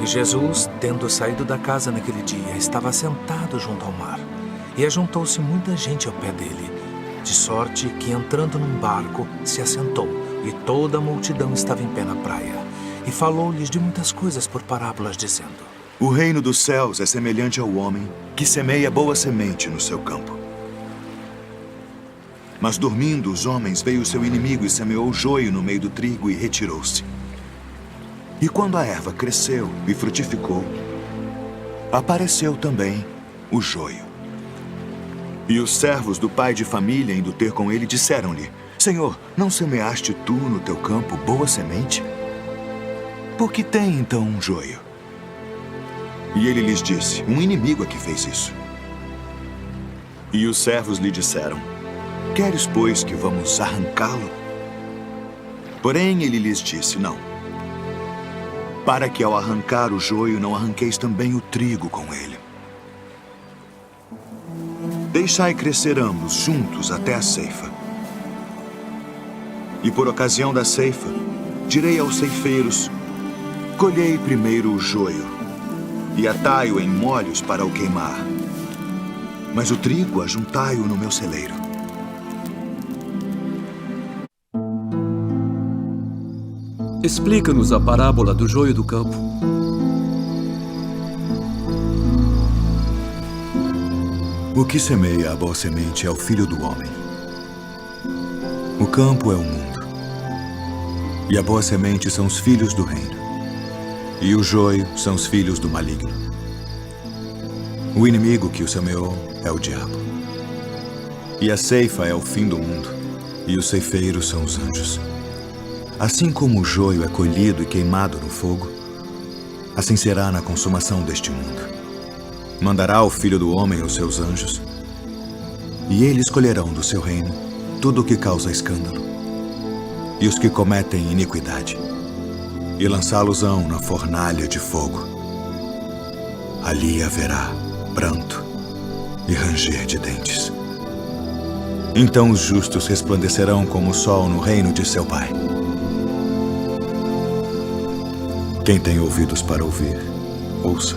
E Jesus, tendo saído da casa naquele dia, estava sentado junto ao mar. E ajuntou-se muita gente ao pé dele, de sorte que, entrando num barco, se assentou, e toda a multidão estava em pé na praia. E falou-lhes de muitas coisas por parábolas, dizendo: O reino dos céus é semelhante ao homem que semeia boa semente no seu campo. Mas dormindo os homens, veio o seu inimigo e semeou joio no meio do trigo e retirou-se. E quando a erva cresceu e frutificou, apareceu também o joio. E os servos do pai de família, indo ter com ele, disseram-lhe: Senhor, não semeaste tu no teu campo boa semente? Por que tem então um joio? E ele lhes disse: Um inimigo é que fez isso. E os servos lhe disseram: Queres, pois, que vamos arrancá-lo? Porém ele lhes disse: Não, para que ao arrancar o joio não arranqueis também o trigo com ele. Deixai crescer ambos juntos até a ceifa. E por ocasião da ceifa, direi aos ceifeiros: Colhei primeiro o joio, e atai-o em molhos para o queimar. Mas o trigo ajuntai-o no meu celeiro. Explica-nos a parábola do joio do campo. O que semeia a boa semente é o Filho do Homem. O campo é o mundo. E a boa semente são os filhos do reino. E o joio são os filhos do maligno. O inimigo que o semeou é o diabo. E a ceifa é o fim do mundo. E os ceifeiros são os anjos. Assim como o joio é colhido e queimado no fogo, assim será na consumação deste mundo. Mandará o Filho do Homem os seus anjos, e eles colherão do seu reino tudo o que causa escândalo, e os que cometem iniquidade, e lançá-los-ão na fornalha de fogo. Ali haverá pranto e ranger de dentes. Então os justos resplandecerão como o sol no reino de seu Pai. Quem tem ouvidos para ouvir, ouça.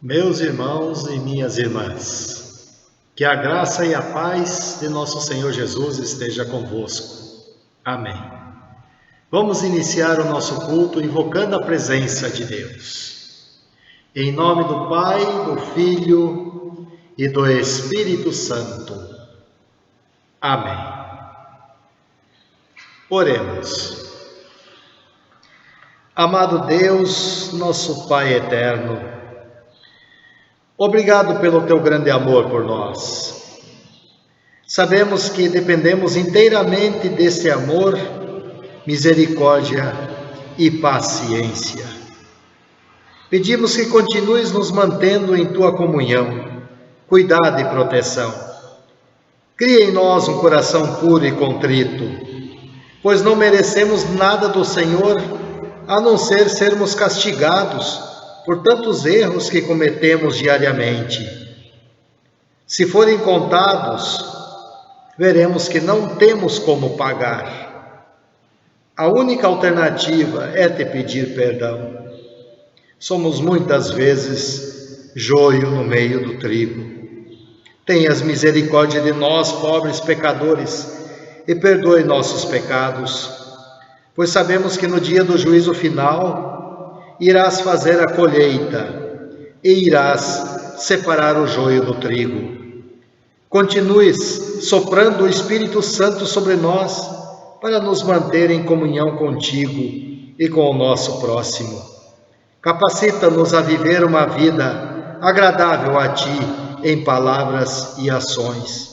Meus irmãos e minhas irmãs, que a graça e a paz de nosso Senhor Jesus esteja convosco. Amém. Vamos iniciar o nosso culto invocando a presença de Deus. Em nome do Pai, do Filho e do Espírito Santo. Amém. Oremos. Amado Deus, nosso Pai eterno, obrigado pelo teu grande amor por nós. Sabemos que dependemos inteiramente desse amor, misericórdia e paciência. Pedimos que continues nos mantendo em tua comunhão, cuidado e proteção. Cria em nós um coração puro e contrito, pois não merecemos nada do Senhor, a não ser sermos castigados por tantos erros que cometemos diariamente. Se forem contados, veremos que não temos como pagar. A única alternativa é te pedir perdão. Somos muitas vezes joio no meio do trigo. Tenhas misericórdia de nós, pobres pecadores, e perdoe nossos pecados, pois sabemos que no dia do juízo final irás fazer a colheita e irás separar o joio do trigo. Continues soprando o Espírito Santo sobre nós para nos manter em comunhão contigo e com o nosso próximo. Capacita-nos a viver uma vida agradável a ti em palavras e ações.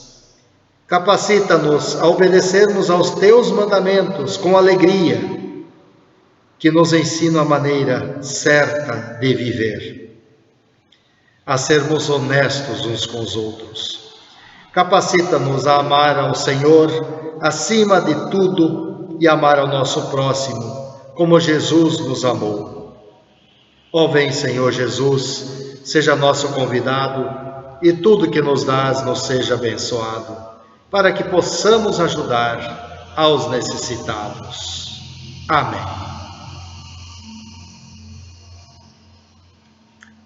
Capacita-nos a obedecermos aos teus mandamentos com alegria, que nos ensina a maneira certa de viver, a sermos honestos uns com os outros. Capacita-nos a amar ao Senhor acima de tudo e amar ao nosso próximo, como Jesus nos amou. Ó, vem, Senhor Jesus, seja nosso convidado e tudo que nos dás nos seja abençoado, para que possamos ajudar aos necessitados. Amém.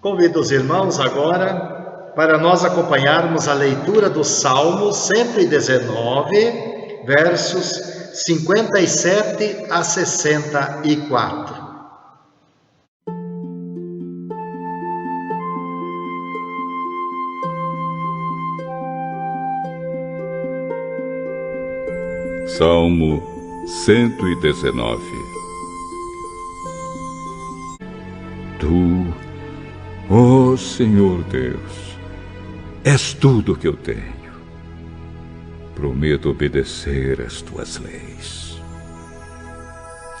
Convido os irmãos agora para nós acompanharmos a leitura do Salmo 119, versos 57 a 64. Salmo 119. Tu, ó Senhor Deus, és tudo o que eu tenho. Prometo obedecer às tuas leis.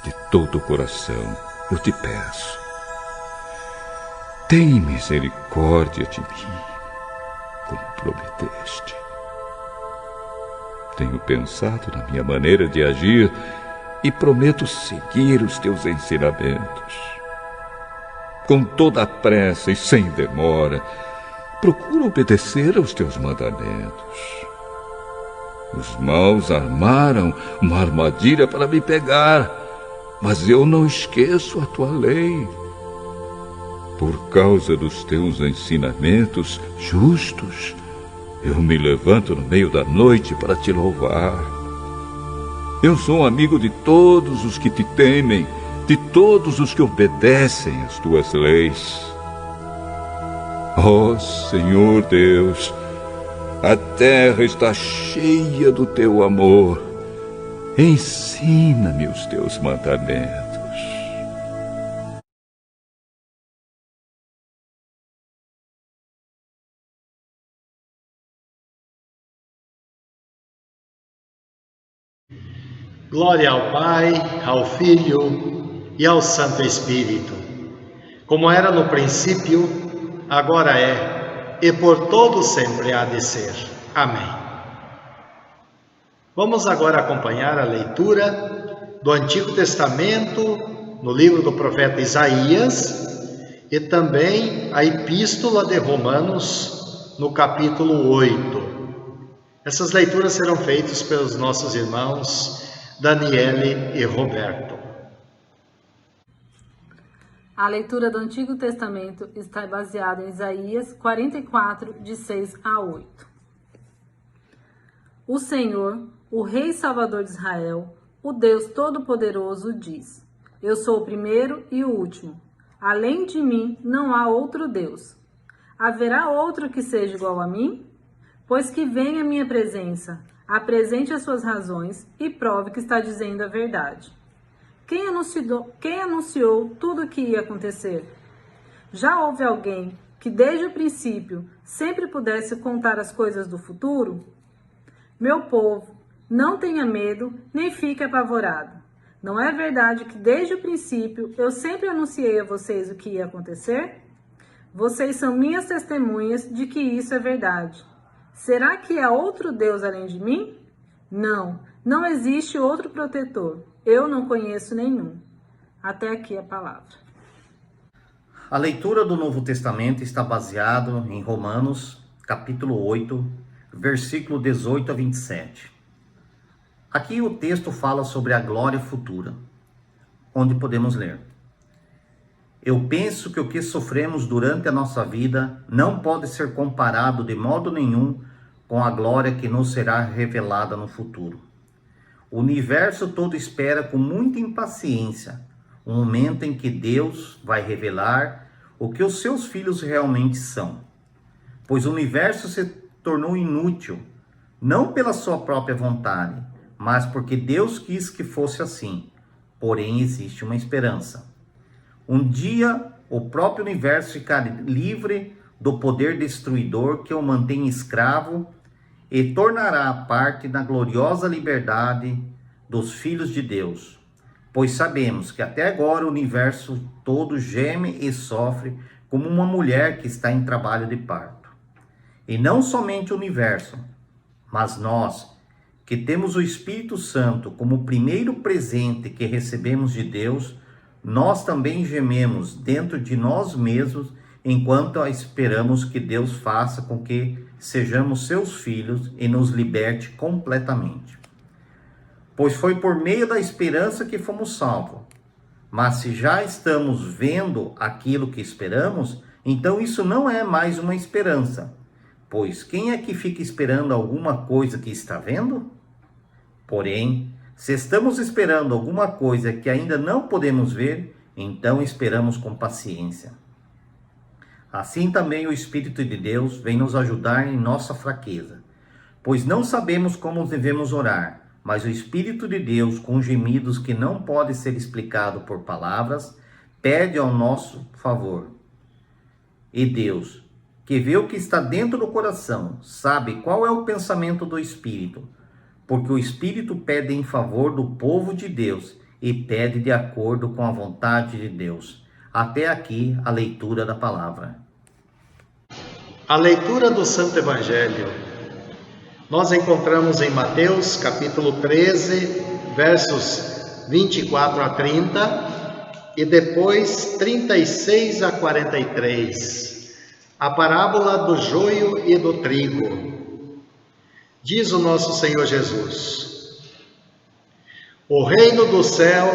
De todo o coração eu te peço. Tem misericórdia de mim, como prometeste. Tenho pensado na minha maneira de agir e prometo seguir os teus ensinamentos. Com toda a pressa e sem demora, procuro obedecer aos teus mandamentos. Os maus armaram uma armadilha para me pegar, mas eu não esqueço a tua lei. Por causa dos teus ensinamentos justos, eu me levanto no meio da noite para te louvar. Eu sou um amigo de todos os que te temem, de todos os que obedecem às tuas leis. Ó Senhor Deus, a terra está cheia do teu amor. Ensina-me os teus mandamentos. Glória ao Pai, ao Filho e ao Santo Espírito, como era no princípio, agora é, e por todo sempre há de ser. Amém. Vamos agora acompanhar a leitura do Antigo Testamento, no livro do profeta Isaías, e também a Epístola de Romanos, no capítulo 8. Essas leituras serão feitas pelos nossos irmãos Daniele e Roberto. A leitura do Antigo Testamento está baseada em Isaías 44, de 6 a 8. O Senhor, o Rei Salvador de Israel, o Deus Todo-Poderoso, diz: Eu sou o primeiro e o último. Além de mim, não há outro Deus. Haverá outro que seja igual a mim? Pois que venha à minha presença, apresente as suas razões e prove que está dizendo a verdade. Quem anunciou tudo o que ia acontecer? Já houve alguém que desde o princípio sempre pudesse contar as coisas do futuro? Meu povo, não tenha medo nem fique apavorado. Não é verdade que desde o princípio eu sempre anunciei a vocês o que ia acontecer? Vocês são minhas testemunhas de que isso é verdade. Será que há outro Deus além de mim? Não, não existe outro protetor. Eu não conheço nenhum. Até aqui a palavra. A leitura do Novo Testamento está baseado em Romanos, capítulo 8, versículo 18 a 27. Aqui o texto fala sobre a glória futura, onde podemos ler: Eu penso que o que sofremos durante a nossa vida não pode ser comparado de modo nenhum com a glória que nos será revelada no futuro. O universo todo espera com muita impaciência o momento em que Deus vai revelar o que os seus filhos realmente são, pois o universo se tornou inútil, não pela sua própria vontade, mas porque Deus quis que fosse assim. Porém, existe uma esperança. Um dia, o próprio universo ficará livre do poder destruidor que o mantém escravo e tornará parte da gloriosa liberdade dos filhos de Deus. Pois sabemos que até agora o universo todo geme e sofre como uma mulher que está em trabalho de parto. E não somente o universo, mas nós, que temos o Espírito Santo como o primeiro presente que recebemos de Deus, nós também gememos dentro de nós mesmos enquanto esperamos que Deus faça com que sejamos seus filhos e nos liberte completamente. Pois foi por meio da esperança que fomos salvos. Mas se já estamos vendo aquilo que esperamos, então isso não é mais uma esperança. Pois quem é que fica esperando alguma coisa que está vendo? Porém, se estamos esperando alguma coisa que ainda não podemos ver, então esperamos com paciência. Assim também o Espírito de Deus vem nos ajudar em nossa fraqueza, pois não sabemos como devemos orar, mas o Espírito de Deus, com gemidos que não podem ser explicados por palavras, pede ao nosso favor. E Deus, que vê o que está dentro do coração, sabe qual é o pensamento do Espírito, porque o Espírito pede em favor do povo de Deus e pede de acordo com a vontade de Deus. Até aqui a leitura da palavra. A leitura do Santo Evangelho nós encontramos em Mateus capítulo 13, versos 24 a 30 e depois 36 a 43, a parábola do joio e do trigo. Diz o nosso Senhor Jesus: O reino do céu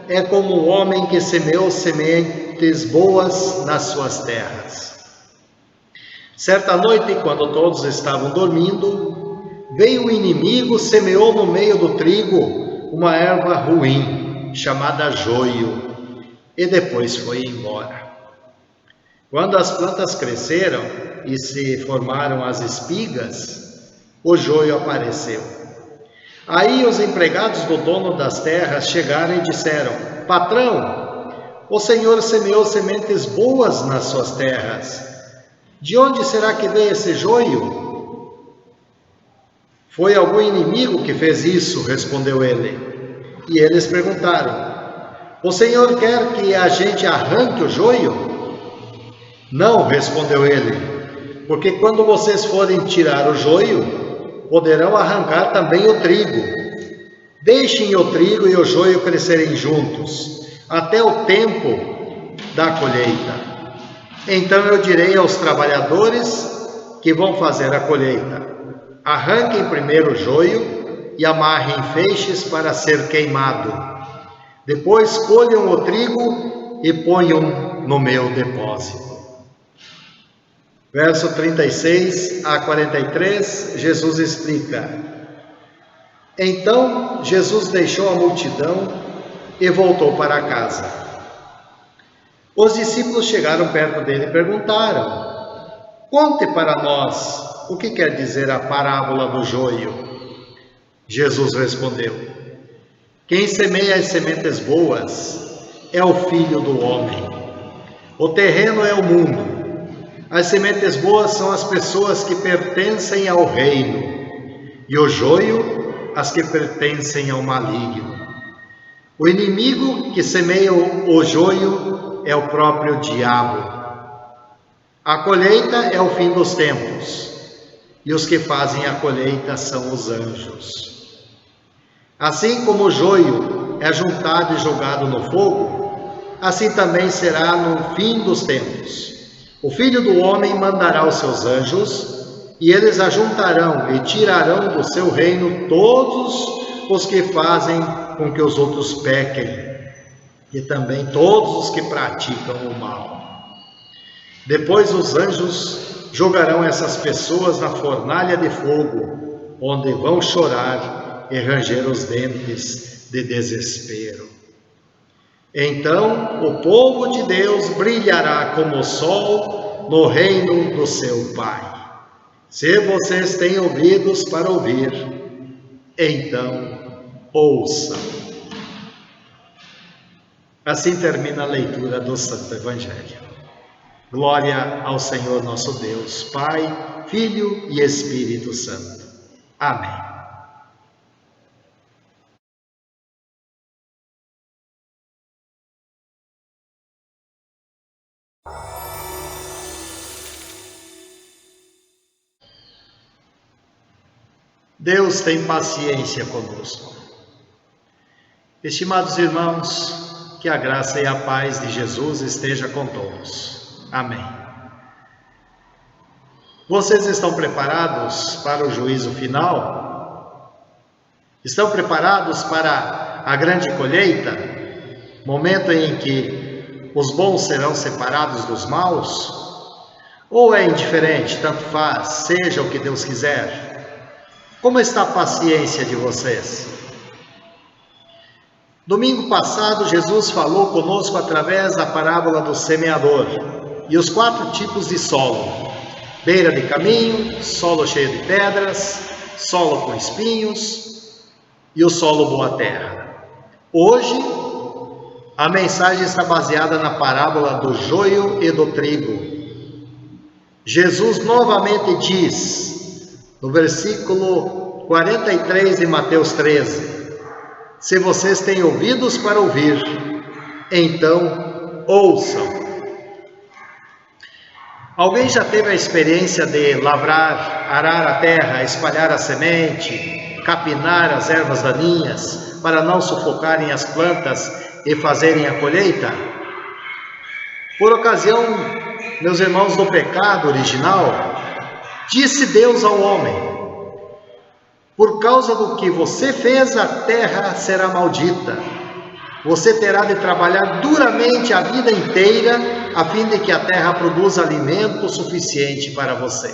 é como o homem que semeou sementes boas nas suas terras. Certa noite, quando todos estavam dormindo, veio o inimigo, semeou no meio do trigo uma erva ruim, chamada joio, e depois foi embora. Quando as plantas cresceram e se formaram as espigas, o joio apareceu. Aí os empregados do dono das terras chegaram e disseram: Patrão, o Senhor semeou sementes boas nas suas terras. De onde será que veio esse joio? Foi algum inimigo que fez isso, respondeu ele. E eles perguntaram: O Senhor quer que a gente arranque o joio? Não, respondeu ele, porque quando vocês forem tirar o joio, poderão arrancar também o trigo. Deixem o trigo e o joio crescerem juntos, até o tempo da colheita. Então eu direi aos trabalhadores que vão fazer a colheita: arranquem primeiro o joio e amarrem feixes para ser queimado. Depois colham o trigo e ponham no meu depósito. Verso 36 a 43, Jesus explica. Então Jesus deixou a multidão e voltou para casa. Os discípulos chegaram perto dele e perguntaram: conte para nós o que quer dizer a parábola do joio. Jesus respondeu: quem semeia as sementes boas é o Filho do Homem. O terreno é o mundo. As sementes boas são as pessoas que pertencem ao reino, e o joio, as que pertencem ao maligno. O inimigo que semeia o joio é o próprio diabo. A colheita é o fim dos tempos, e os que fazem a colheita são os anjos. Assim como o joio é juntado e jogado no fogo, assim também será no fim dos tempos. O Filho do Homem mandará os seus anjos, e eles ajuntarão e tirarão do seu reino todos os que fazem com que os outros pequem, e também todos os que praticam o mal. Depois os anjos jogarão essas pessoas na fornalha de fogo, onde vão chorar e ranger os dentes de desespero. Então o povo de Deus brilhará como o sol no reino do seu Pai. Se vocês têm ouvidos para ouvir, então ouçam. Assim termina a leitura do Santo Evangelho. Glória ao Senhor nosso Deus, Pai, Filho e Espírito Santo. Amém. Deus tem paciência conosco. Estimados irmãos, que a graça e a paz de Jesus esteja com todos. Amém. Vocês estão preparados para o juízo final? Estão preparados para a grande colheita? Momento em que os bons serão separados dos maus? Ou é indiferente, tanto faz, seja o que Deus quiser? Como está a paciência de vocês? Domingo passado, Jesus falou conosco através da parábola do semeador e os 4 tipos de solo: beira de caminho, solo cheio de pedras, solo com espinhos e o solo boa terra. Hoje, a mensagem está baseada na parábola do joio e do trigo. Jesus novamente diz, no versículo 43 de Mateus 13: se vocês têm ouvidos para ouvir, então ouçam. Alguém já teve a experiência de lavrar, arar a terra, espalhar a semente, capinar as ervas daninhas para não sufocarem as plantas e fazerem a colheita? Por ocasião, meus irmãos, do pecado original, disse Deus ao homem: por causa do que você fez, a terra será maldita. Você terá de trabalhar duramente a vida inteira, a fim de que a terra produza alimento suficiente para você.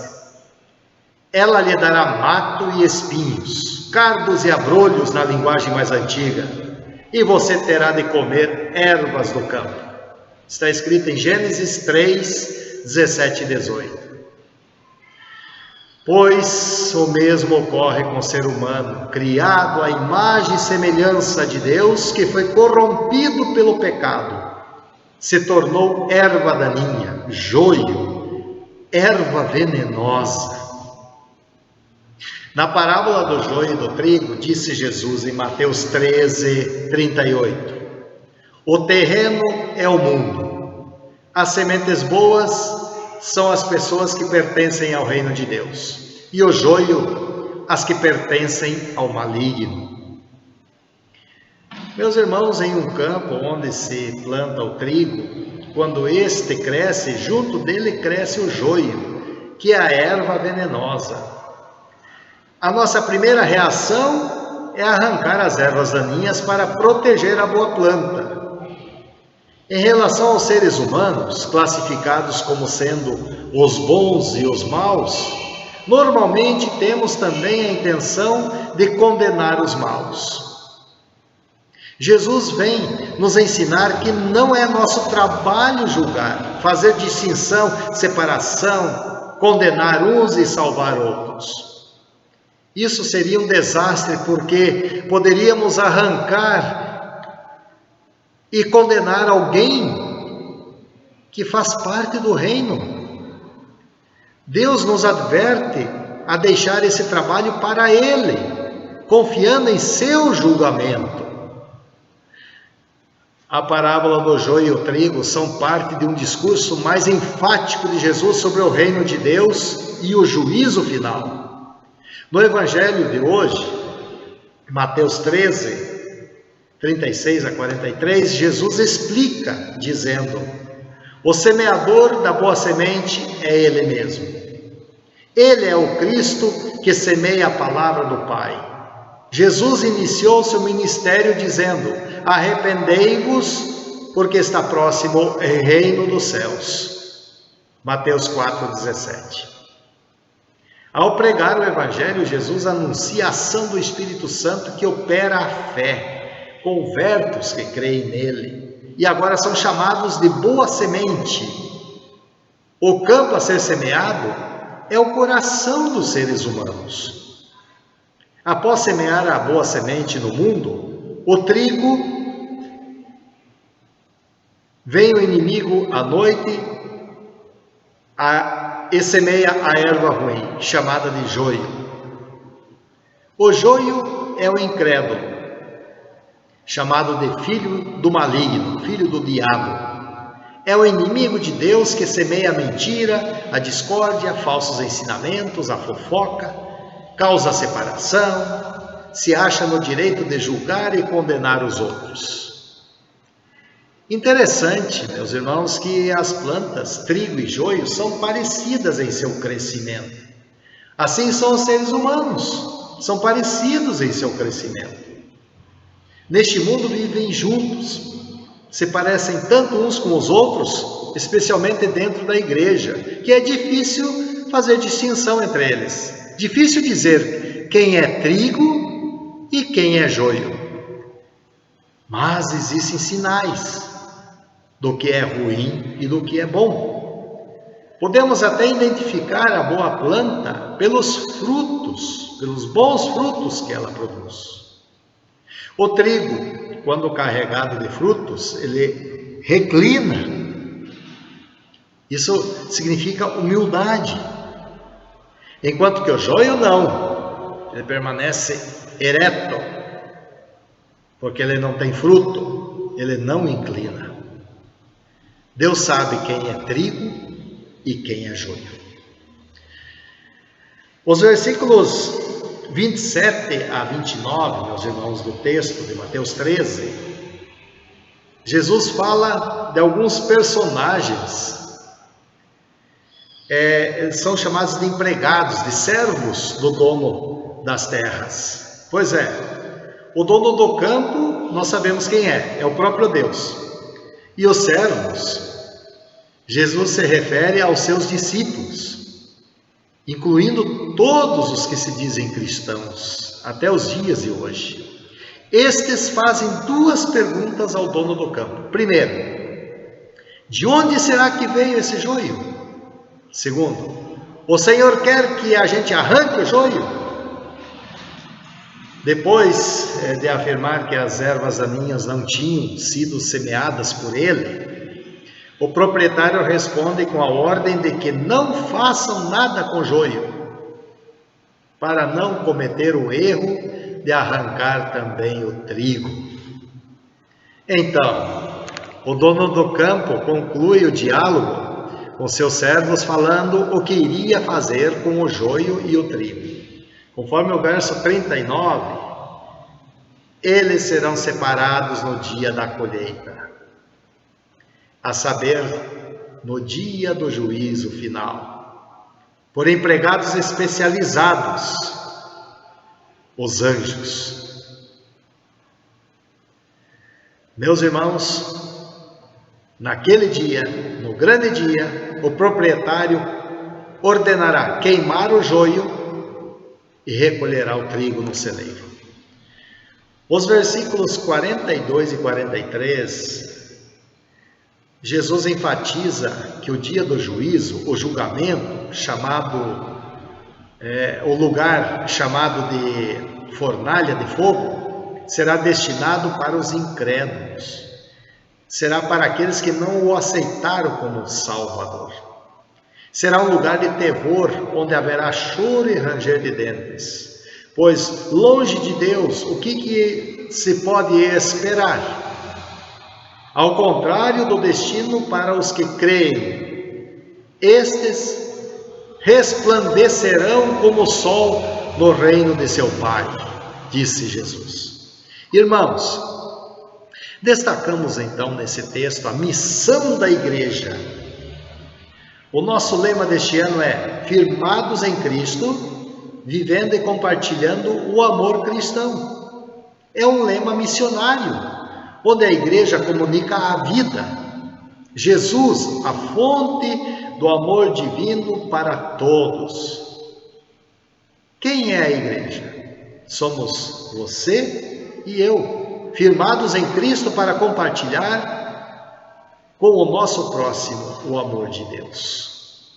Ela lhe dará mato e espinhos, cardos e abrolhos na linguagem mais antiga, e você terá de comer ervas do campo. Está escrito em Gênesis 3, 17 e 18. Pois o mesmo ocorre com o ser humano, criado à imagem e semelhança de Deus, que foi corrompido pelo pecado, se tornou erva daninha, joio, erva venenosa. Na parábola do joio e do trigo, disse Jesus em Mateus 13, 38, o terreno é o mundo, as sementes boas são as pessoas que pertencem ao reino de Deus, e o joio, as que pertencem ao maligno. Meus irmãos, em um campo onde se planta o trigo, quando este cresce, junto dele cresce o joio, que é a erva venenosa. A nossa primeira reação é arrancar as ervas daninhas para proteger a boa planta. Em relação aos seres humanos, classificados como sendo os bons e os maus, normalmente temos também a intenção de condenar os maus. Jesus vem nos ensinar que não é nosso trabalho julgar, fazer distinção, separação, condenar uns e salvar outros. Isso seria um desastre, porque poderíamos arrancar e condenar alguém que faz parte do reino. Deus nos adverte a deixar esse trabalho para Ele, confiando em seu julgamento. A parábola do joio e o trigo são parte de um discurso mais enfático de Jesus sobre o reino de Deus e o juízo final. No Evangelho de hoje, Mateus 13, 36 a 43, Jesus explica, dizendo: o semeador da boa semente é Ele mesmo. Ele é o Cristo que semeia a palavra do Pai. Jesus iniciou seu ministério dizendo: arrependei-vos, porque está próximo o reino dos céus. Mateus 4,17. Ao pregar o Evangelho, Jesus anuncia a ação do Espírito Santo que opera a fé, converte os que creem nele, e agora são chamados de boa semente. O campo a ser semeado é o coração dos seres humanos. Após semear a boa semente no mundo, o trigo, vem o inimigo à noite e semeia a erva ruim, chamada de joio. O joio é o incrédulo, chamado de filho do maligno, filho do diabo. É o inimigo de Deus que semeia a mentira, a discórdia, falsos ensinamentos, a fofoca, causa separação, se acha no direito de julgar e condenar os outros. Interessante, meus irmãos, que as plantas, trigo e joio, são parecidas em seu crescimento. Assim são os seres humanos, são parecidos em seu crescimento. Neste mundo vivem juntos, se parecem tanto uns com os outros, especialmente dentro da igreja, que é difícil fazer distinção entre eles. Difícil dizer quem é trigo e quem é joio. Mas existem sinais do que é ruim e do que é bom. Podemos até identificar a boa planta pelos frutos, pelos bons frutos que ela produz. O trigo, quando carregado de frutos, ele reclina. Isso significa humildade. Enquanto que o joio não, ele permanece ereto, porque ele não tem fruto, ele não inclina. Deus sabe quem é trigo e quem é joio. Os versículos 27 a 29, meus irmãos, do texto de Mateus 13, Jesus fala de alguns personagens, são chamados de empregados, de servos do dono das terras. Pois é, o dono do campo, nós sabemos quem é o próprio Deus. E os servos, Jesus se refere aos seus discípulos, incluindo todos os que se dizem cristãos, até os dias de hoje. Estes fazem duas perguntas ao dono do campo. Primeiro, de onde será que veio esse joio? Segundo, o Senhor quer que a gente arranque o joio? Depois de afirmar que as ervas daninhas não tinham sido semeadas por ele, o proprietário responde com a ordem de que não façam nada com joio, para não cometer o erro de arrancar também o trigo. Então, o dono do campo conclui o diálogo com seus servos falando o que iria fazer com o joio e o trigo. Conforme o verso 39, eles serão separados no dia da colheita, a saber, no dia do juízo final, por empregados especializados, os anjos. Meus irmãos, Naquele dia, no grande dia, o proprietário ordenará queimar o joio e recolherá o trigo no celeiro. Os versículos 42 e 43, Jesus enfatiza que o dia do juízo, o julgamento, o lugar chamado de fornalha de fogo, será destinado para os incrédulos. Será para aqueles que não o aceitaram como Salvador. Será um lugar de terror, onde haverá choro e ranger de dentes. Pois, longe de Deus, o que se pode esperar? Ao contrário do destino para os que creem, estes resplandecerão como o sol no reino de seu Pai, disse Jesus. Irmãos, destacamos então nesse texto a missão da igreja. O nosso lema deste ano é: firmados em Cristo, vivendo e compartilhando o amor cristão. É um lema missionário, onde a igreja comunica a vida. Jesus, a fonte do amor divino para todos. Quem é a igreja? Somos você e eu, firmados em Cristo para compartilhar com o nosso próximo o amor de Deus.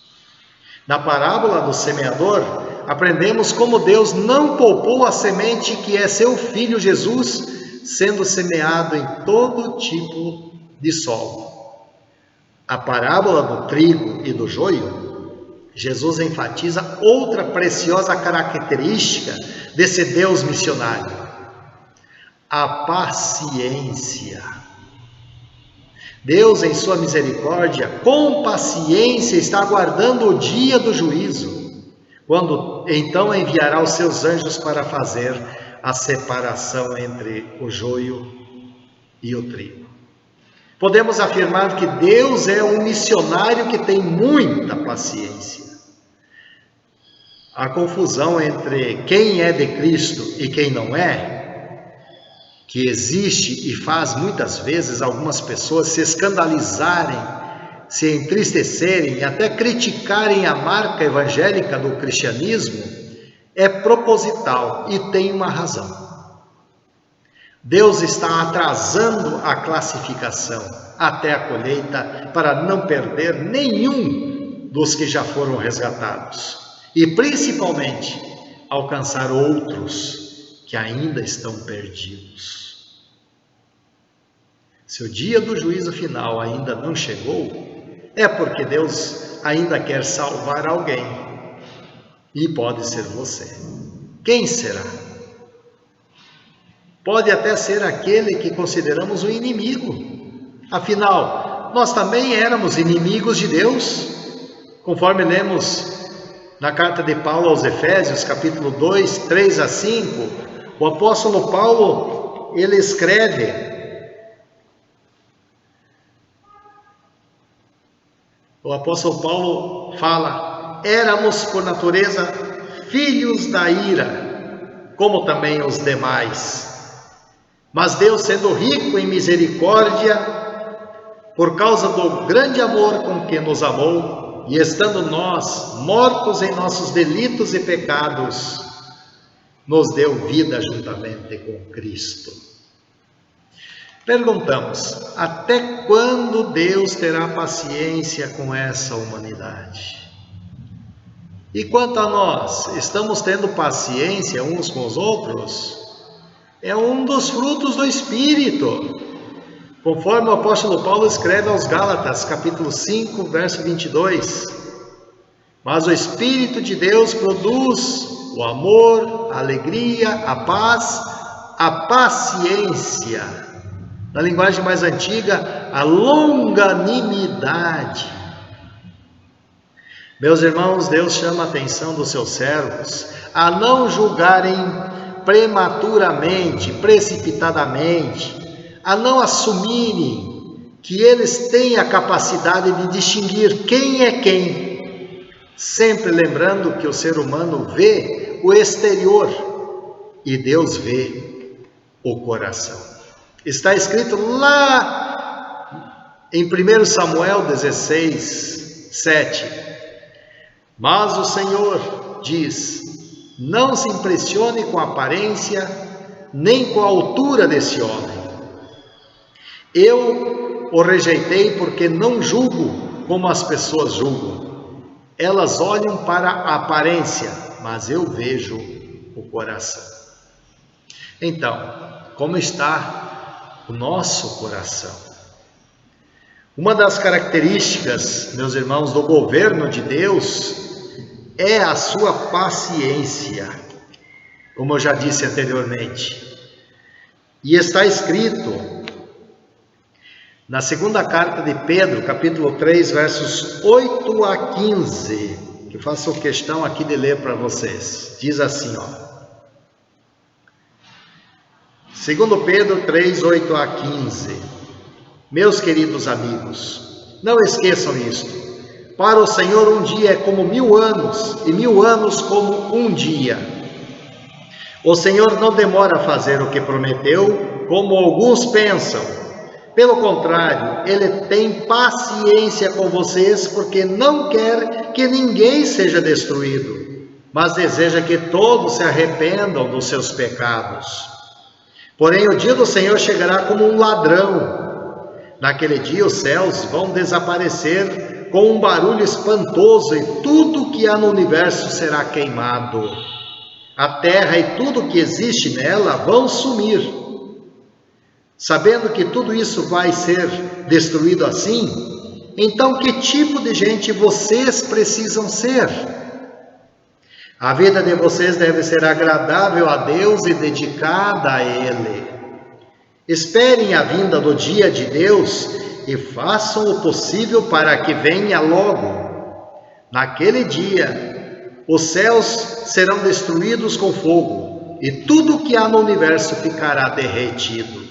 Na parábola do semeador, aprendemos como Deus não poupou a semente que é seu Filho Jesus, sendo semeado em todo tipo de solo. A parábola do trigo e do joio, Jesus enfatiza outra preciosa característica desse Deus missionário: a paciência. Deus, em sua misericórdia, com paciência, está aguardando o dia do juízo, quando então enviará os seus anjos para fazer a separação entre o joio e o trigo. Podemos afirmar que Deus é um missionário que tem muita paciência. A confusão entre quem é de Cristo e quem não é, que existe e faz muitas vezes algumas pessoas se escandalizarem, se entristecerem e até criticarem a marca evangélica do cristianismo, é proposital e tem uma razão. Deus está atrasando a classificação até a colheita para não perder nenhum dos que já foram resgatados e principalmente alcançar outros que ainda estão perdidos. Se o dia do juízo final ainda não chegou, é porque Deus ainda quer salvar alguém. E pode ser você. Quem será? Pode até ser aquele que consideramos o inimigo. Afinal, nós também éramos inimigos de Deus, conforme lemos na carta de Paulo aos Efésios, capítulo 2, 3 a 5, o apóstolo Paulo, ele escreve: o apóstolo Paulo fala: éramos por natureza filhos da ira, como também os demais. Mas Deus, sendo rico em misericórdia, por causa do grande amor com que nos amou, e estando nós mortos em nossos delitos e pecados, nos deu vida juntamente com Cristo. Perguntamos: até quando Deus terá paciência com essa humanidade? E quanto a nós, estamos tendo paciência uns com os outros? É um dos frutos do Espírito, conforme o apóstolo Paulo escreve aos Gálatas, capítulo 5, verso 22. Mas o Espírito de Deus produz o amor, a alegria, a paz, a paciência. Na linguagem mais antiga, a longanimidade. Meus irmãos, Deus chama a atenção dos seus servos a não julgarem prematuramente, precipitadamente, a não assumirem que eles têm a capacidade de distinguir quem é quem, sempre lembrando que o ser humano vê o exterior e Deus vê o coração. Está escrito lá Em 1 Samuel 16, 7, mas o Senhor diz: não se impressione com a aparência, nem com a altura desse homem. Eu o rejeitei porque não julgo como as pessoas julgam. Elas olham para a aparência, mas eu vejo o coração. Então, como está o nosso coração? Uma das características, meus irmãos, do governo de Deus é a sua paciência, como eu já disse anteriormente. E está escrito na segunda carta de Pedro, capítulo 3, versos 8 a 15, que eu faço questão aqui de ler para vocês. Diz assim, ó. 2 Pedro 3, 8 a 15. Meus queridos amigos, não esqueçam isto. Para o Senhor um dia é como 1000 anos, e 1000 anos como um dia. O Senhor não demora a fazer o que prometeu, como alguns pensam. Pelo contrário, Ele tem paciência com vocês, porque não quer que ninguém seja destruído, mas deseja que todos se arrependam dos seus pecados. Porém, o dia do Senhor chegará como um ladrão. Naquele dia os céus vão desaparecer com um barulho espantoso e tudo que há no universo será queimado. A terra e tudo que existe nela vão sumir. Sabendo que tudo isso vai ser destruído assim, então que tipo de gente vocês precisam ser? A vida de vocês deve ser agradável a Deus e dedicada a Ele. Esperem a vinda do dia de Deus e façam o possível para que venha logo. Naquele dia, os céus serão destruídos com fogo e tudo que há no universo ficará derretido.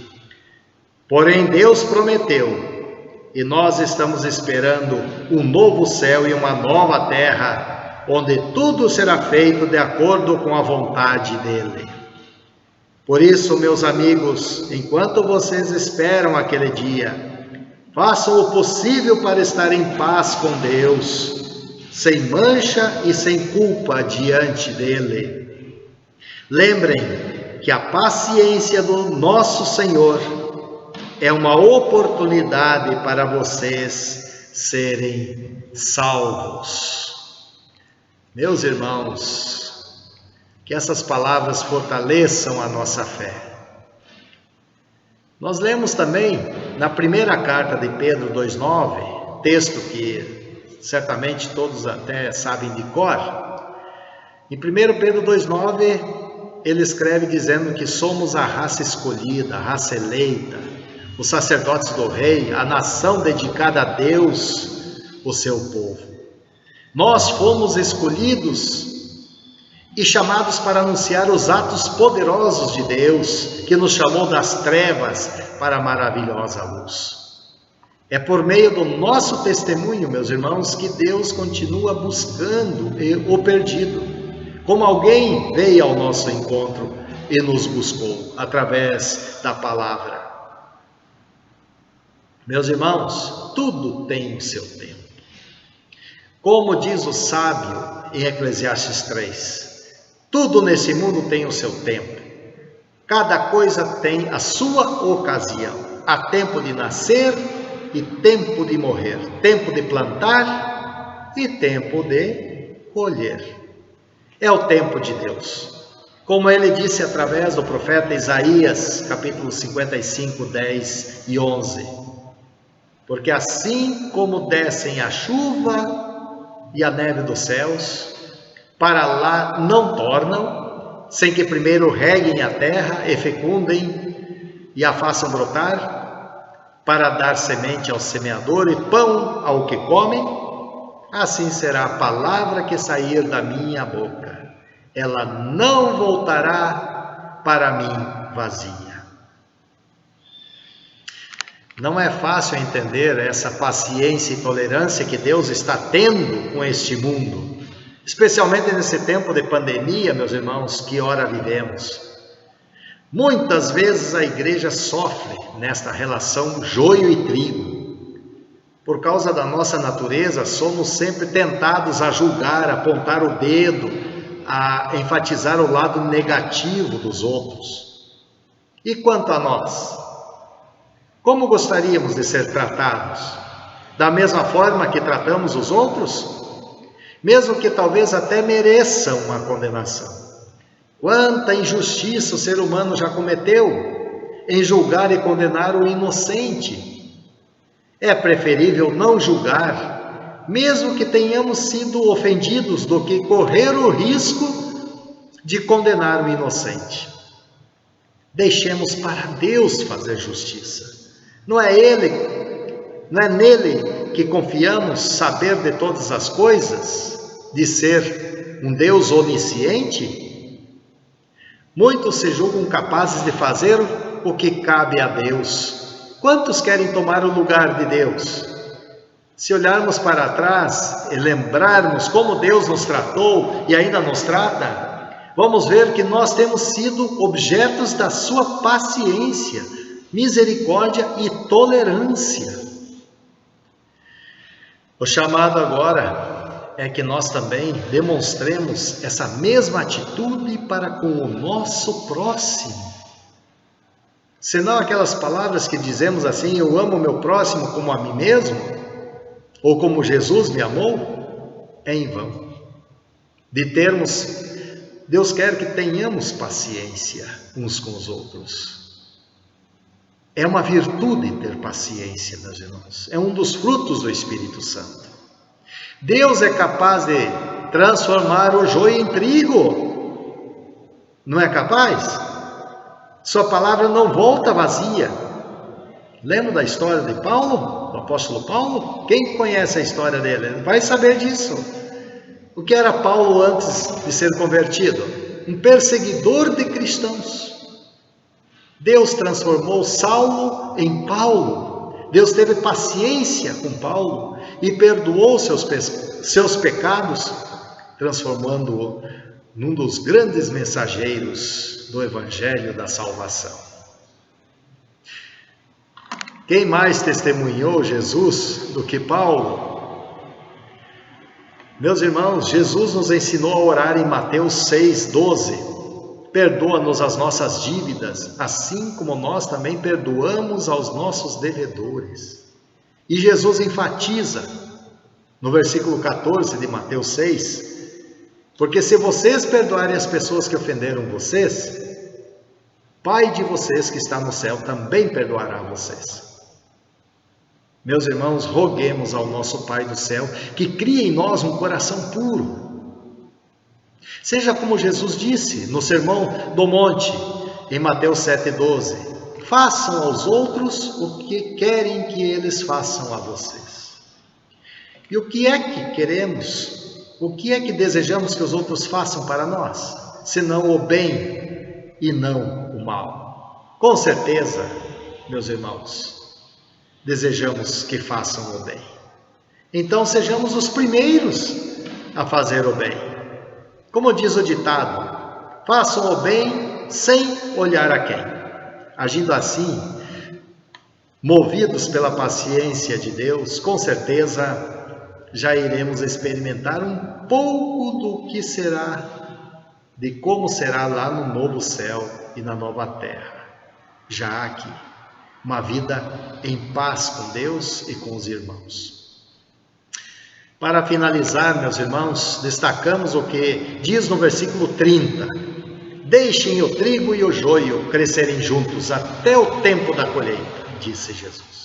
Porém, Deus prometeu, e nós estamos esperando um novo céu e uma nova terra, onde tudo será feito de acordo com a vontade dEle. Por isso, meus amigos, enquanto vocês esperam aquele dia, façam o possível para estar em paz com Deus, sem mancha e sem culpa diante dEle. Lembrem que a paciência do nosso Senhor é uma oportunidade para vocês serem salvos. Meus irmãos, que essas palavras fortaleçam a nossa fé. Nós lemos também na primeira carta de Pedro 2,9, texto que certamente todos até sabem de cor. Em 1 Pedro 2,9, ele escreve dizendo que somos a raça escolhida, a raça eleita, os sacerdotes do rei, a nação dedicada a Deus, o seu povo. Nós fomos escolhidos e chamados para anunciar os atos poderosos de Deus, que nos chamou das trevas para a maravilhosa luz. É por meio do nosso testemunho, meus irmãos, que Deus continua buscando o perdido. Como alguém veio ao nosso encontro e nos buscou através da palavra. Meus irmãos, tudo tem o seu tempo. Como diz o sábio em Eclesiastes 3, tudo nesse mundo tem o seu tempo. Cada coisa tem a sua ocasião. Há tempo de nascer e tempo de morrer. Tempo de plantar e tempo de colher. É o tempo de Deus. Como ele disse através do profeta Isaías, capítulo 55, 10 e 11. Porque assim como descem a chuva e a neve dos céus, para lá não tornam, sem que primeiro reguem a terra e fecundem e a façam brotar, para dar semente ao semeador e pão ao que comem, assim será a palavra que sair da minha boca. Ela não voltará para mim vazia. Não é fácil entender essa paciência e tolerância que Deus está tendo com este mundo, especialmente nesse tempo de pandemia, meus irmãos, que ora vivemos. Muitas vezes a igreja sofre nesta relação joio e trigo. Por causa da nossa natureza, somos sempre tentados a julgar, a apontar o dedo, a enfatizar o lado negativo dos outros. E quanto a nós? Como gostaríamos de ser tratados? Da mesma forma que tratamos os outros? Mesmo que talvez até mereçam uma condenação. Quanta injustiça o ser humano já cometeu em julgar e condenar o inocente. É preferível não julgar, mesmo que tenhamos sido ofendidos, do que correr o risco de condenar o inocente. Deixemos para Deus fazer justiça. Não é nele que confiamos saber de todas as coisas, de ser um Deus onisciente? Muitos se julgam capazes de fazer o que cabe a Deus. Quantos querem tomar o lugar de Deus? Se olharmos para trás e lembrarmos como Deus nos tratou e ainda nos trata, vamos ver que nós temos sido objetos da sua paciência, misericórdia e tolerância. O chamado agora é que nós também demonstremos essa mesma atitude para com o nosso próximo. Senão aquelas palavras que dizemos assim, eu amo o meu próximo como a mim mesmo, ou como Jesus me amou, é em vão. Deus quer que tenhamos paciência uns com os outros. É uma virtude ter paciência, meus irmãos. É um dos frutos do Espírito Santo. Deus é capaz de transformar o joio em trigo. Não é capaz? Sua palavra não volta vazia. Lembra da história de Paulo, do apóstolo Paulo? Quem conhece a história dele vai saber disso. O que era Paulo antes de ser convertido? Um perseguidor de cristãos. Deus transformou Saulo em Paulo. Deus teve paciência com Paulo e perdoou seus pecados, transformando-o num dos grandes mensageiros do Evangelho da salvação. Quem mais testemunhou Jesus do que Paulo? Meus irmãos, Jesus nos ensinou a orar em Mateus 6:12. Perdoa-nos as nossas dívidas, assim como nós também perdoamos aos nossos devedores. E Jesus enfatiza no versículo 14 de Mateus 6, porque se vocês perdoarem as pessoas que ofenderam vocês, Pai de vocês que está no céu também perdoará vocês. Meus irmãos, roguemos ao nosso Pai do céu que crie em nós um coração puro. Seja como Jesus disse no Sermão do Monte, em Mateus 7:12, façam aos outros o que querem que eles façam a vocês. E o que é que queremos? O que é que desejamos que os outros façam para nós? Senão o bem e não o mal. Com certeza, meus irmãos, desejamos que façam o bem. Então sejamos os primeiros a fazer o bem. Como diz o ditado, façam o bem sem olhar a quem. Agindo assim, movidos pela paciência de Deus, com certeza já iremos experimentar um pouco do que será, de como será lá no novo céu e na nova terra. Já aqui, uma vida em paz com Deus e com os irmãos. Para finalizar, meus irmãos, destacamos o que diz no versículo 30. Deixem o trigo e o joio crescerem juntos até o tempo da colheita, disse Jesus.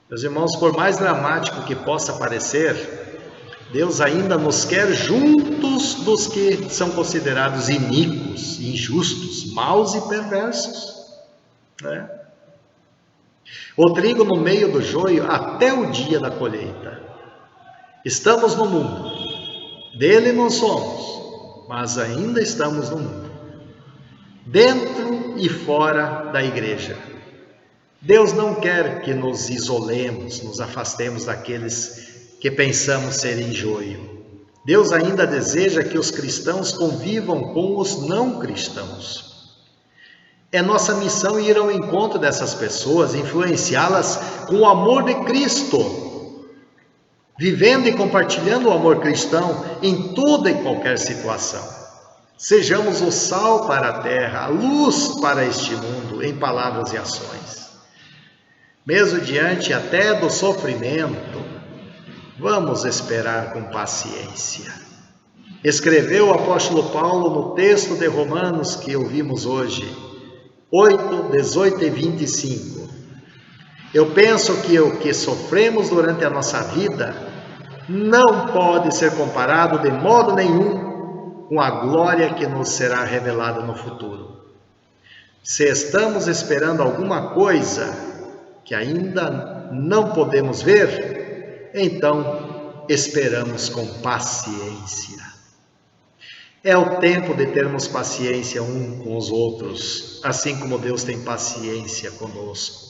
Meus irmãos, por mais dramático que possa parecer, Deus ainda nos quer juntos dos que são considerados iníquos, injustos, maus e perversos, né? O trigo no meio do joio até o dia da colheita. Estamos no mundo, dele não somos, mas ainda estamos no mundo, dentro e fora da igreja. Deus não quer que nos isolemos, nos afastemos daqueles que pensamos serem joio. Deus ainda deseja que os cristãos convivam com os não cristãos. É nossa missão ir ao encontro dessas pessoas, influenciá-las com o amor de Cristo, vivendo e compartilhando o amor cristão em toda e qualquer situação. Sejamos o sal para a terra, a luz para este mundo, em palavras e ações. Mesmo diante até do sofrimento, vamos esperar com paciência. Escreveu o apóstolo Paulo no texto de Romanos que ouvimos hoje, 8, 18 e 25. Eu penso que o que sofremos durante a nossa vida não pode ser comparado de modo nenhum com a glória que nos será revelada no futuro. Se estamos esperando alguma coisa que ainda não podemos ver, então esperamos com paciência. É o tempo de termos paciência um com os outros, assim como Deus tem paciência conosco.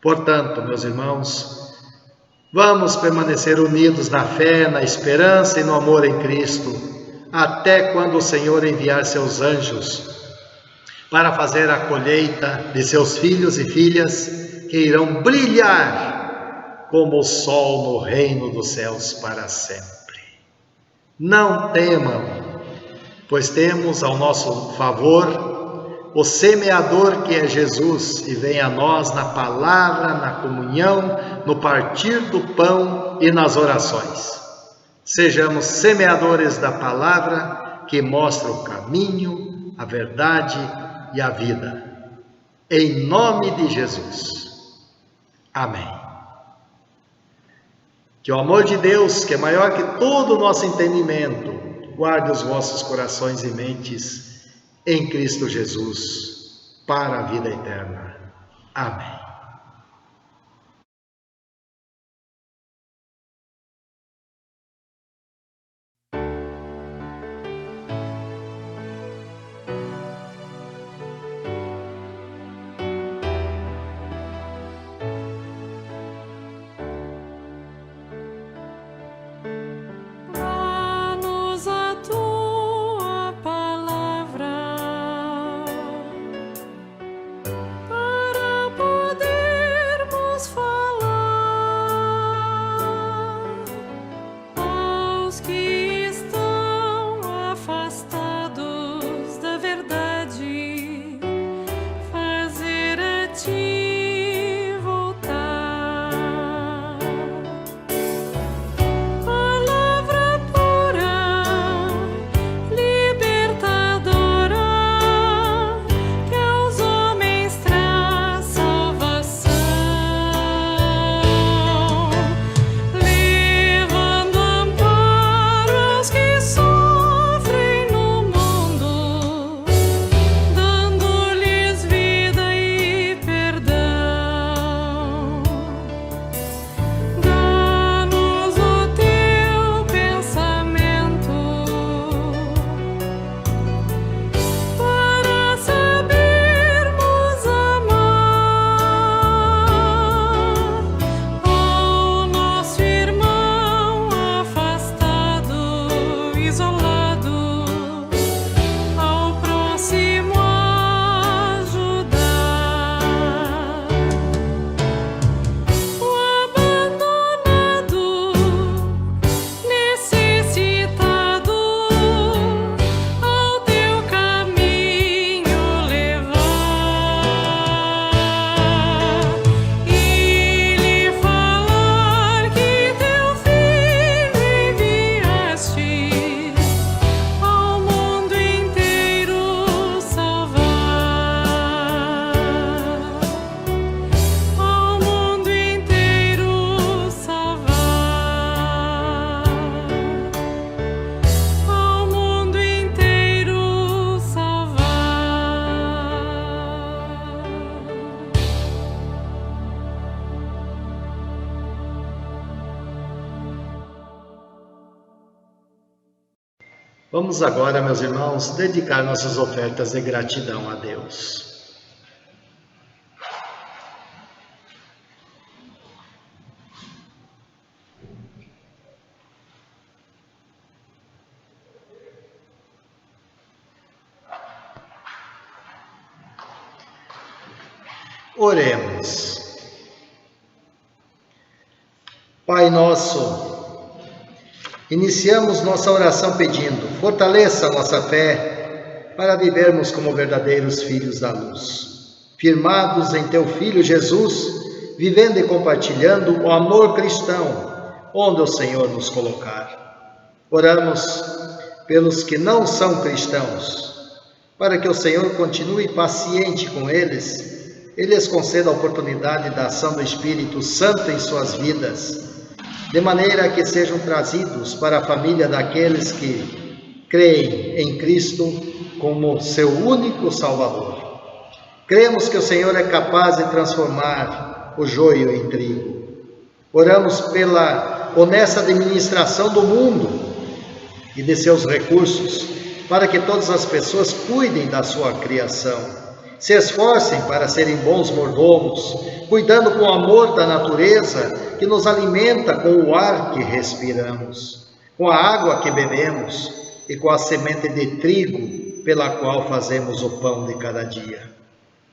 Portanto, meus irmãos, vamos permanecer unidos na fé, na esperança e no amor em Cristo, até quando o Senhor enviar seus anjos para fazer a colheita de seus filhos e filhas que irão brilhar como o sol no reino dos céus para sempre. Não temam, pois temos ao nosso favor o semeador que é Jesus, e vem a nós na palavra, na comunhão, no partir do pão e nas orações. Sejamos semeadores da palavra que mostra o caminho, a verdade e a vida. Em nome de Jesus. Amém. Que o amor de Deus, que é maior que todo o nosso entendimento, guarde os vossos corações e mentes em Cristo Jesus, para a vida eterna. Amém. Vamos agora, meus irmãos, dedicar nossas ofertas de gratidão a Deus. Oremos. Pai nosso, iniciamos nossa oração pedindo: fortaleça a nossa fé para vivermos como verdadeiros filhos da luz, firmados em Teu Filho Jesus, vivendo e compartilhando o amor cristão, onde o Senhor nos colocar. Oramos pelos que não são cristãos, para que o Senhor continue paciente com eles e lhes conceda a oportunidade da ação do Espírito Santo em suas vidas, de maneira que sejam trazidos para a família daqueles que creem em Cristo como seu único Salvador. Cremos que o Senhor é capaz de transformar o joio em trigo. Oramos pela honesta administração do mundo e de seus recursos, para que todas as pessoas cuidem da sua criação, se esforcem para serem bons mordomos, cuidando com amor da natureza que nos alimenta com o ar que respiramos, com a água que bebemos e com a semente de trigo pela qual fazemos o pão de cada dia.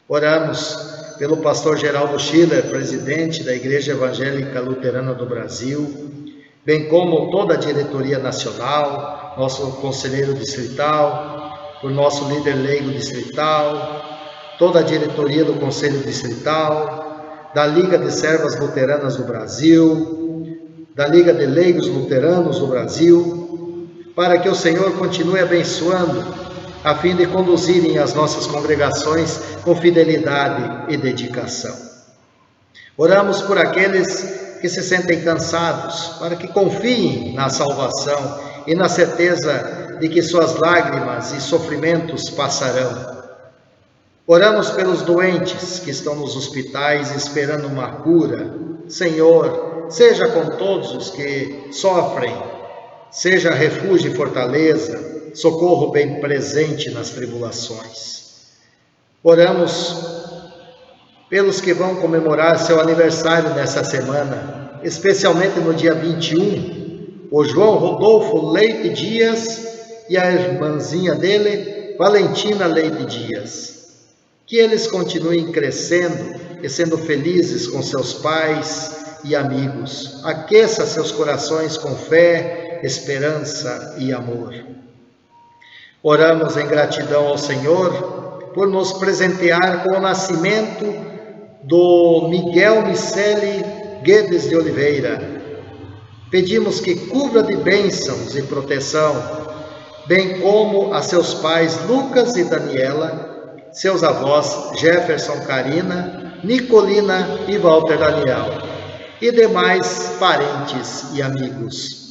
Oramos pelo pastor Geraldo Schiller, presidente da Igreja Evangélica Luterana do Brasil, bem como toda a diretoria nacional, nosso conselheiro distrital, por nosso líder leigo distrital, toda a diretoria do Conselho Distrital, da Liga de Servas Luteranas do Brasil, da Liga de Leigos Luteranos do Brasil, para que o Senhor continue abençoando, a fim de conduzirem as nossas congregações com fidelidade e dedicação. Oramos por aqueles que se sentem cansados, para que confiem na salvação e na certeza de que suas lágrimas e sofrimentos passarão. Oramos pelos doentes que estão nos hospitais esperando uma cura. Senhor, seja com todos os que sofrem, seja refúgio e fortaleza, socorro bem presente nas tribulações. Oramos pelos que vão comemorar seu aniversário nessa semana, especialmente no dia 21, o João Rodolfo Leite Dias e a irmãzinha dele, Valentina Leite Dias. Que eles continuem crescendo e sendo felizes com seus pais e amigos. Aqueça seus corações com fé, esperança e amor. Oramos em gratidão ao Senhor por nos presentear com o nascimento do Miguel Miceli Guedes de Oliveira. Pedimos que cubra de bênçãos e proteção, bem como a seus pais Lucas e Daniela, seus avós Jefferson Carina, Nicolina e Walter Daniel, e demais parentes e amigos.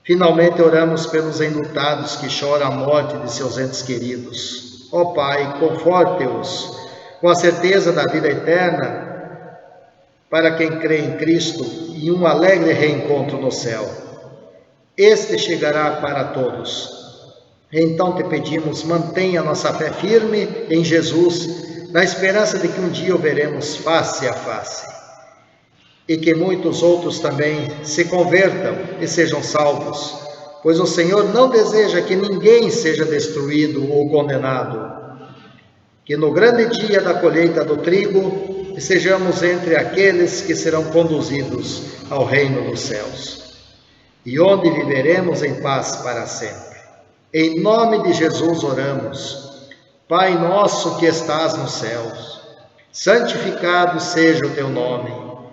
Finalmente oramos pelos enlutados que choram a morte de seus entes queridos. Ó Pai, conforte-os com a certeza da vida eterna para quem crê em Cristo e um alegre reencontro no céu. Este chegará para todos. Então te pedimos, mantenha nossa fé firme em Jesus, na esperança de que um dia o veremos face a face, e que muitos outros também se convertam e sejam salvos, pois o Senhor não deseja que ninguém seja destruído ou condenado. Que no grande dia da colheita do trigo, estejamos entre aqueles que serão conduzidos ao reino dos céus, e onde viveremos em paz para sempre. Em nome de Jesus oramos. Pai nosso que estás nos céus, santificado seja o teu nome.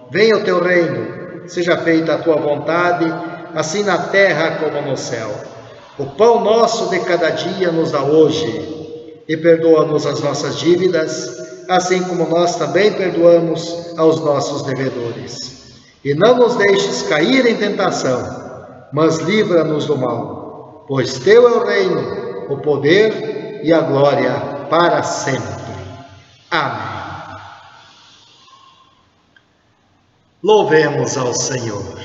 Venha o teu reino, seja feita a tua vontade, assim na terra como no céu. O pão nosso de cada dia nos dá hoje, e perdoa-nos as nossas dívidas, assim como nós também perdoamos aos nossos devedores. E não nos deixes cair em tentação, mas livra-nos do mal. Pois teu é o reino, o poder e a glória para sempre. Amém. Louvemos ao Senhor.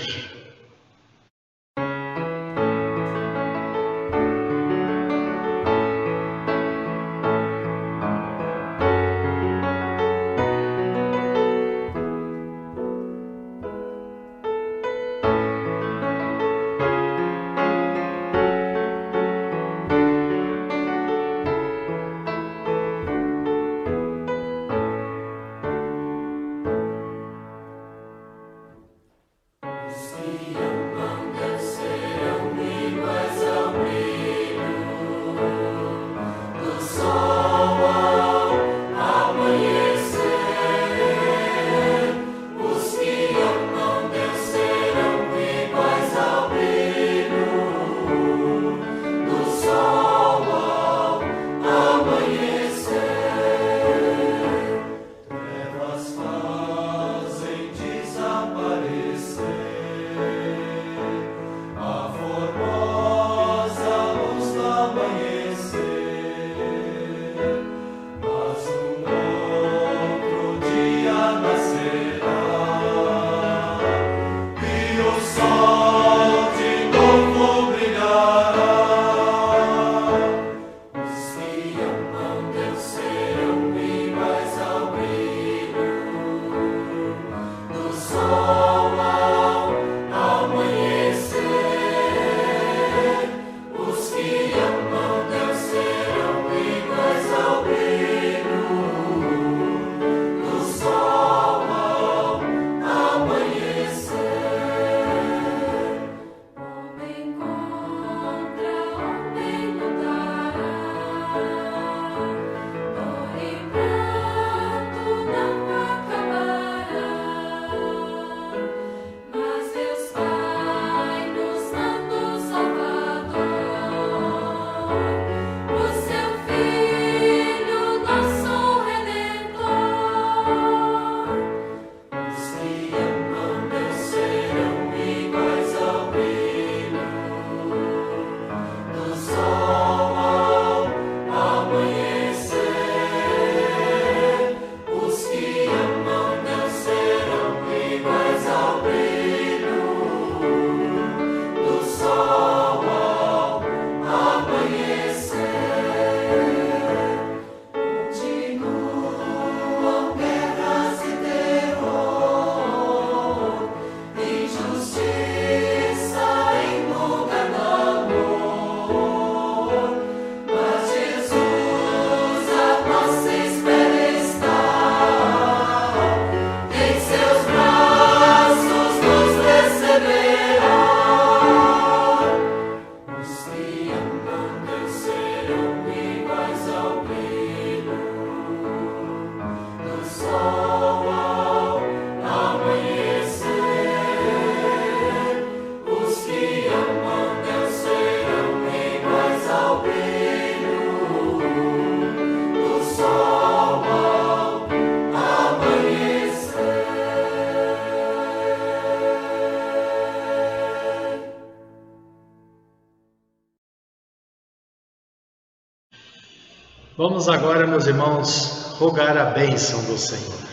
Vamos agora, meus irmãos, rogar a bênção do Senhor.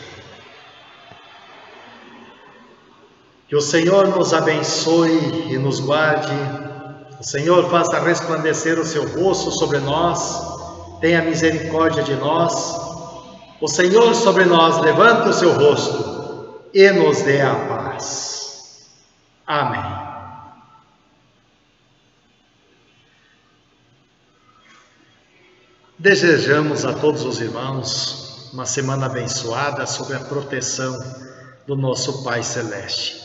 Que o Senhor nos abençoe e nos guarde. O Senhor faça resplandecer o seu rosto sobre nós, tenha misericórdia de nós. O Senhor sobre nós levante o seu rosto e nos dê a paz. Amém. Desejamos a todos os irmãos uma semana abençoada sob a proteção do nosso Pai Celeste.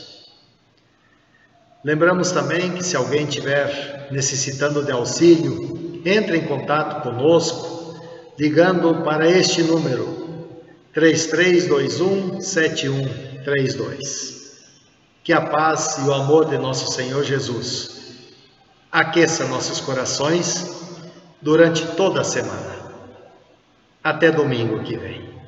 Lembramos também que se alguém estiver necessitando de auxílio, entre em contato conosco, ligando para este número, 3321-7132. Que a paz e o amor de nosso Senhor Jesus aqueça nossos corações durante toda a semana. Até domingo que vem.